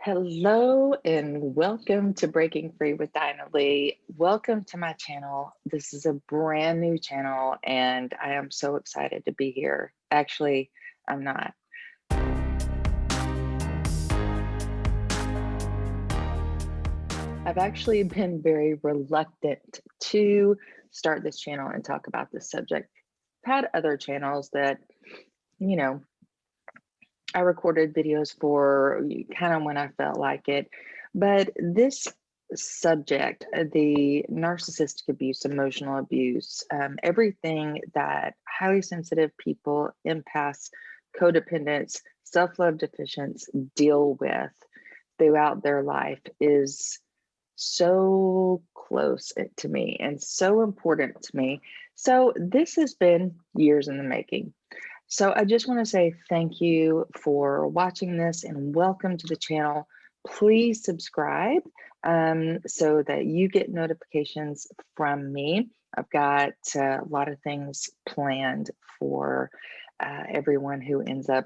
Hello and welcome to Breaking Free with Dinah Lee. Welcome to my channel. This is a brand new channel and I am so excited to be here. Actually, I'm not. I've actually been very reluctant to start this channel and talk about this subject. I've had other channels that, you know, I recorded videos for kind of when I felt like it. But this subject, the narcissistic abuse, emotional abuse, everything that highly sensitive people, empaths, codependents, self love deficients deal with throughout their life is so close to me and so important to me. So, this has been years in the making. So I just want to say thank you for watching this and welcome to the channel. Please subscribe so that you get notifications from me. I've got a lot of things planned for everyone who ends up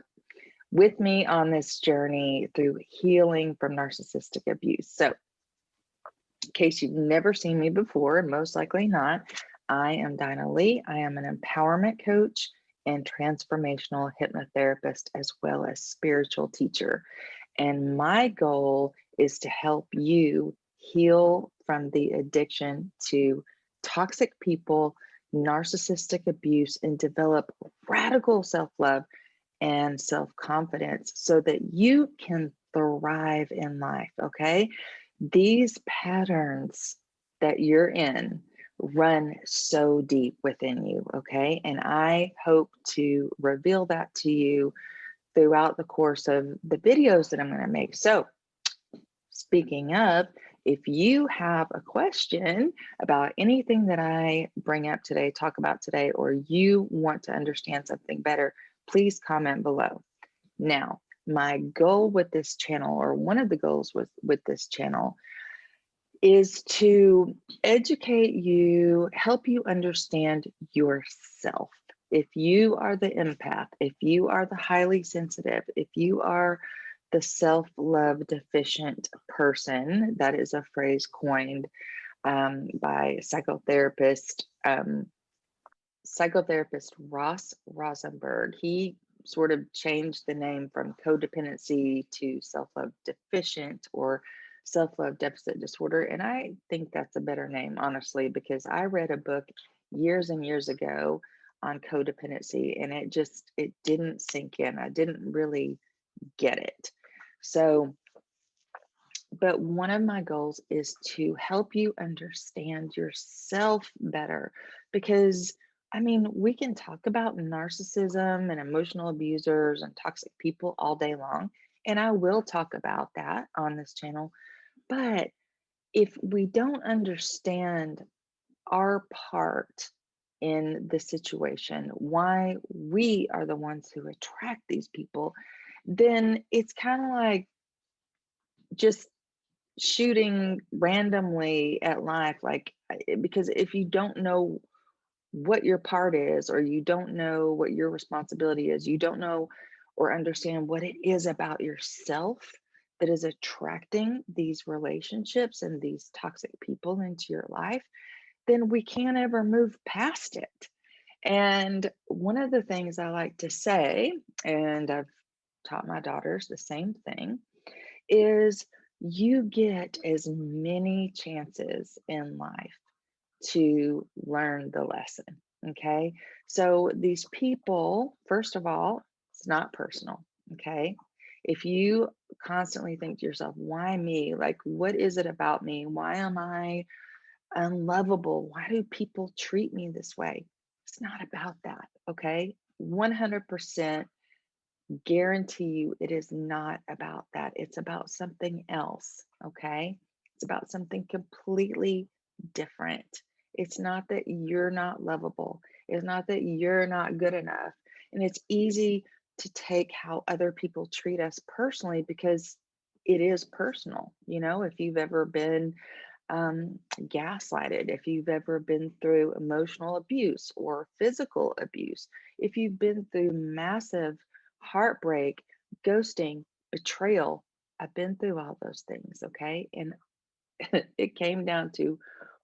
with me on this journey through healing from narcissistic abuse. So in case you've never seen me before, and most likely not, I am Dinah Lee. I am an empowerment coach and transformational hypnotherapist, as well as spiritual teacher. And my goal is to help you heal from the addiction to toxic people, narcissistic abuse, and develop radical self love and self confidence so that you can thrive in life. Okay. These patterns that you're in run so deep within you. Okay. And I hope to reveal that to you throughout the course of the videos that I'm going to make. So, speaking of, if you have a question about anything that I bring up today, talk about today, or you want to understand something better, please comment below. Now, my goal with this channel, or one of the goals with this channel, is to educate you, help you understand yourself. If you are the empath, if you are the highly sensitive, if you are the self-love deficient person, that is a phrase coined by psychotherapist Ross Rosenberg. He sort of changed the name from codependency to self-love deficient or self-love deficit disorder. And I think that's a better name, honestly, because I read a book years and years ago on codependency and it didn't sink in. I didn't really get it. So, but one of my goals is to help you understand yourself better because I mean, we can talk about narcissism and emotional abusers and toxic people all day long, and I will talk about that on this channel. But if we don't understand our part in the situation, why we are the ones who attract these people, then it's kind of like just shooting randomly at life. Like, because if you don't know what your part is, or you don't know what your responsibility is, you don't know or understand what it is about yourself that is attracting these relationships and these toxic people into your life, then we can't ever move past it. And one of the things I like to say, and I've taught my daughters the same thing, is you get as many chances in life to learn the lesson. Okay. So these people, first of all, it's not personal. Okay. If you constantly think to yourself, why me? Like, what is it about me? Why am I unlovable? Why do people treat me this way? It's not about that. Okay. 100% guarantee you it is not about that. It's about something else. Okay. It's about something completely different. It's not that you're not lovable. It's not that you're not good enough. And it's easy to take how other people treat us personally because it is personal. You know, if you've ever been gaslighted, if you've ever been through emotional abuse or physical abuse, if you've been through massive heartbreak, ghosting, betrayal, I've been through all those things, okay? And it came down to,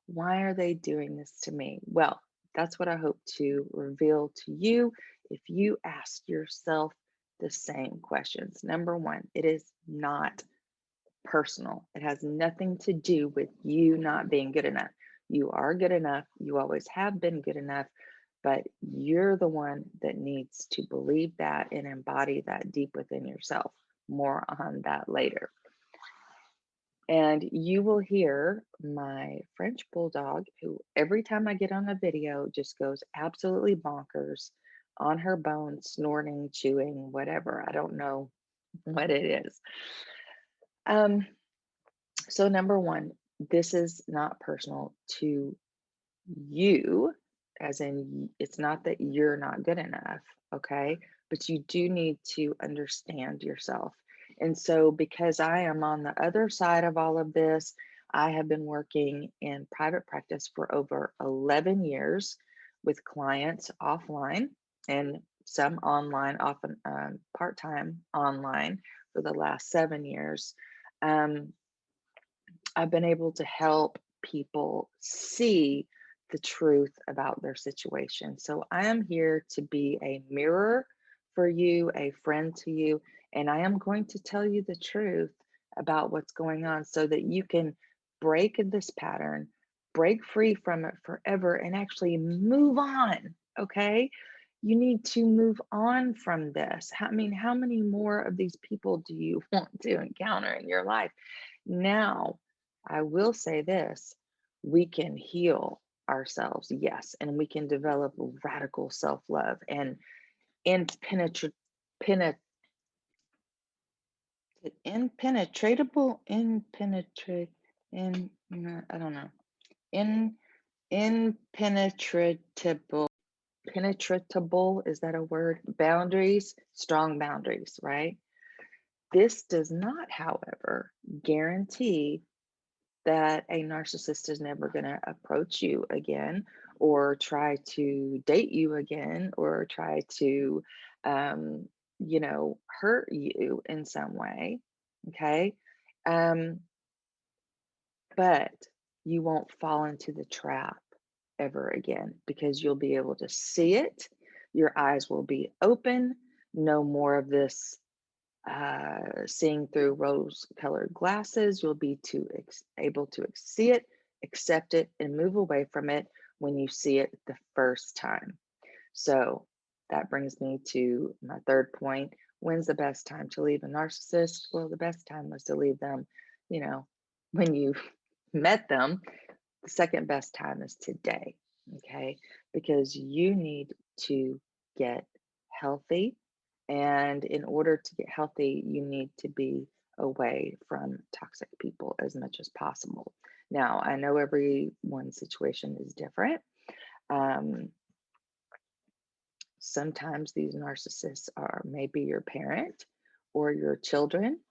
why are they doing this to me? Well, that's what I hope to reveal to you if you ask yourself the same questions. Number one, it is not personal. It has nothing to do with you not being good enough. You are good enough. You always have been good enough, but you're the one that needs to believe that and embody that deep within yourself. More on that later. And you will hear my French bulldog, who every time I get on a video just goes absolutely bonkers on her bone, snorting, chewing, whatever. I don't know what it is. Um, so, number one, this is not personal to you, as in it's not that you're not good enough, okay? But you do need to understand yourself. And so, because I am on the other side of all of this, I have been working in private practice for over 11 years with clients offline and some online, often part time online for the last 7 years. Um, I've been able to help people see the truth about their situation. So I am here to be a mirror for you, a friend to you, and I am going to tell you the truth about what's going on so that you can break this pattern, break free from it forever, and actually move on. Okay. You need to move on from this. I mean, how many more of these people do you want to encounter in your life? Now, I will say this, we can heal ourselves, yes, and we can develop radical self-love and impenetrable, impenetrable, impenetrate, in, I don't know, in, impenetrable, penetratable, is that a word? Boundaries, strong boundaries, right? This does not, however, guarantee that a narcissist is never going to approach you again or try to date you again or try to, um, hurt you in some way. Okay. Um, but you won't fall into the trap ever again because you'll be able to see it. Your eyes will be open. No more of this seeing through rose-colored glasses. You'll be able to see it, accept it, and move away from it when you see it the first time. So that brings me to my third point. When's the best time to leave a narcissist? Well, the best time was to leave them, when you met them. The second best time is today, okay? Because you need to get healthy. And in order to get healthy, you need to be away from toxic people as much as possible. Now, I know everyone's situation is different. Um, Sometimes these narcissists are maybe your parent or your children,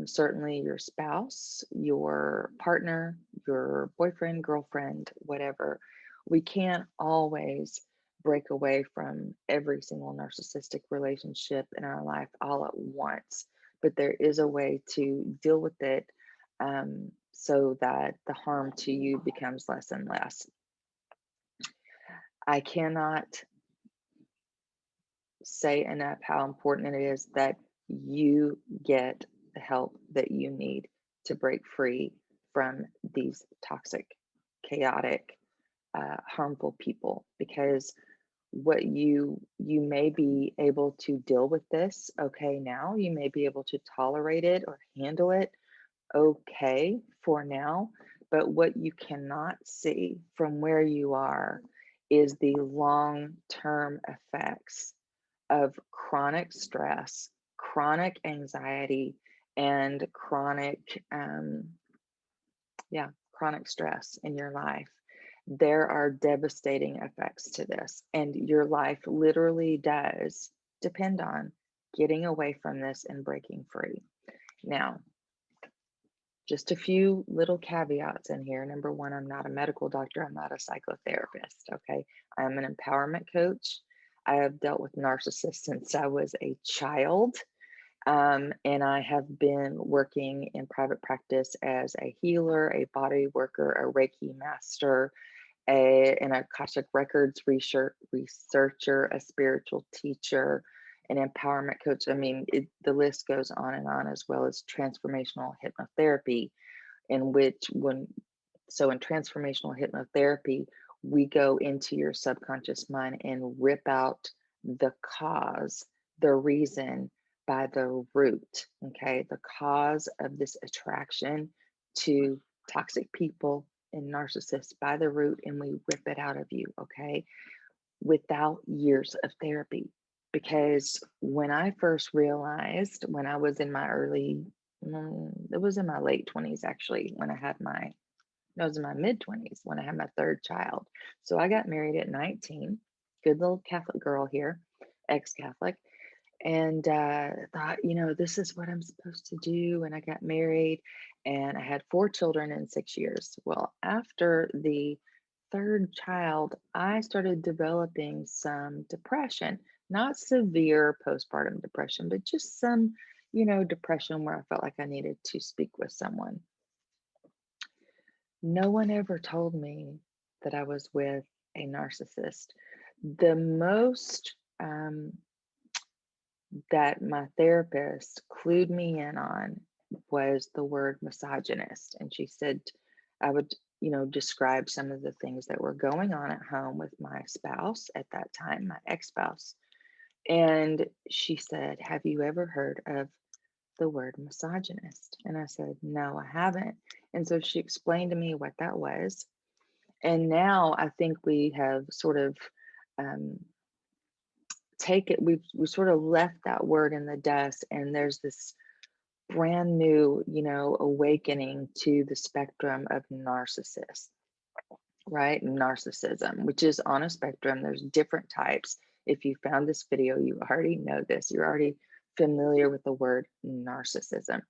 certainly your spouse, your partner, your boyfriend, girlfriend, whatever. We can't always break away from every single narcissistic relationship in our life all at once, but there is a way to deal with it so that the harm to you becomes less and less. I cannot say enough how important it is that you get the help that you need to break free from these toxic, chaotic, harmful people, because what you may be able to deal with this okay now, you may be able to tolerate it or handle it okay for now, but what you cannot see from where you are is the long-term effects of chronic stress, chronic anxiety, and chronic stress in your life. There are devastating effects to this, and your life literally does depend on getting away from this and breaking free. Now, just a few little caveats in here. Number one, I'm not a medical doctor. I'm not a psychotherapist. Okay. I'm an empowerment coach. I have dealt with narcissists since I was a child. And I have been working in private practice as a healer, a body worker, a Reiki master, an Akashic Records researcher, a spiritual teacher, an empowerment coach. I mean, the list goes on and on, as well as transformational hypnotherapy, in which in transformational hypnotherapy, we go into your subconscious mind and rip out the cause, the reason by the root, okay? The cause of this attraction to toxic people and narcissists by the root, and we rip it out of you, okay? Without years of therapy. Because when I first realized, when I was in my it was in my late 20s actually, when I had my no, it was in my mid 20s when I had my third child. So I got married at 19, good little Catholic girl here, ex Catholic, and thought, this is what I'm supposed to do. And I got married and I had 4 children in 6 years. Well, after the third child, I started developing some depression, not severe postpartum depression, but just some, depression where I felt like I needed to speak with someone. No one ever told me that I was with a narcissist. The most that my therapist clued me in on was the word misogynist. And she said I would, describe some of the things that were going on at home with my spouse at that time, my ex spouse. And she said, "Have you ever heard of the word misogynist?" And I said, "No, I haven't." And so she explained to me what that was. And now I think we have sort of um, we've sort of left that word in the dust, and there's this brand new, awakening to the spectrum of narcissists, right? Narcissism, which is on a spectrum. There's different types. If you found this video, you already know this. You're already familiar with the word narcissism.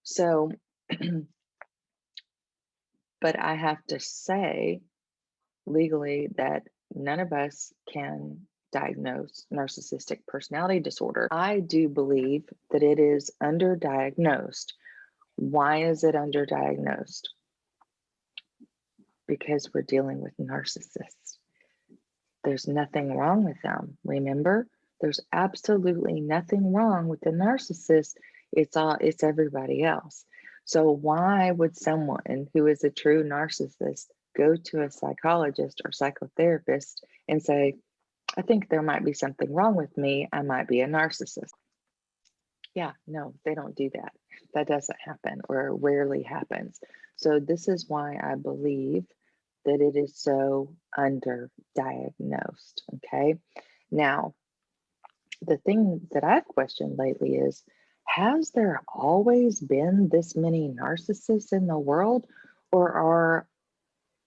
So, but I have to say legally that none of us can diagnose narcissistic personality disorder. I do believe that it is underdiagnosed. Why is it underdiagnosed? Because we're dealing with narcissists. There's nothing wrong with them. Remember, there's absolutely nothing wrong with the narcissist. It's everybody else. So why would someone who is a true narcissist go to a psychologist or psychotherapist and say, "I think there might be something wrong with me. I might be a narcissist"? Yeah, no, they don't do that. That doesn't happen, or rarely happens. So this is why I believe that it is so underdiagnosed. Okay. Now, the thing that I've questioned lately is, has there always been this many narcissists in the world, or are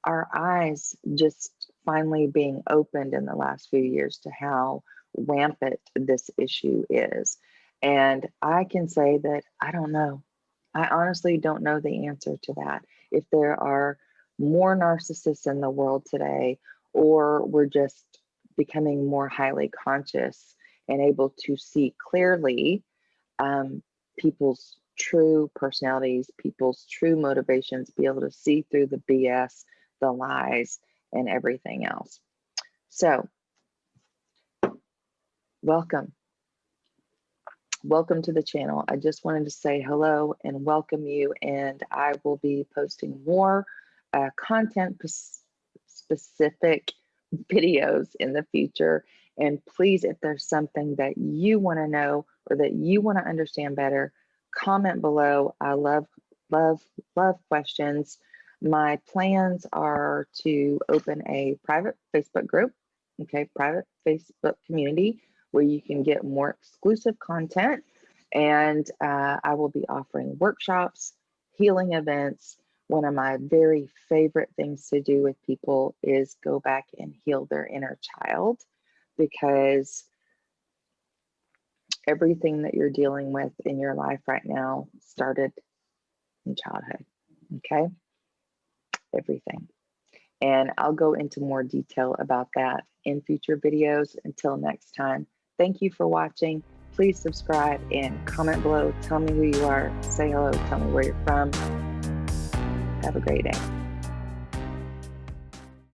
our eyes just finally being opened in the last few years to how rampant this issue is? And I can say that I don't know. I honestly don't know the answer to that. If there are more narcissists in the world today, or we're just becoming more highly conscious and able to see clearly um, people's true personalities, people's true motivations, be able to see through the BS, the lies, and everything else. So, welcome. Welcome to the channel. I just wanted to say hello and welcome you, and I will be posting more content specific videos in the future. And please, if there's something that you want to know or that you want to understand better, comment below. I love, love, love questions. My plans are to open a private Facebook group, okay, private Facebook community where you can get more exclusive content. And I will be offering workshops, healing events. One of my very favorite things to do with people is go back and heal their inner child, because everything that you're dealing with in your life right now started in childhood, okay? Everything. And I'll go into more detail about that in future videos. Until next time, thank you for watching. Please subscribe and comment below. Tell me who you are. Say hello. Tell me where you're from. Have a great day.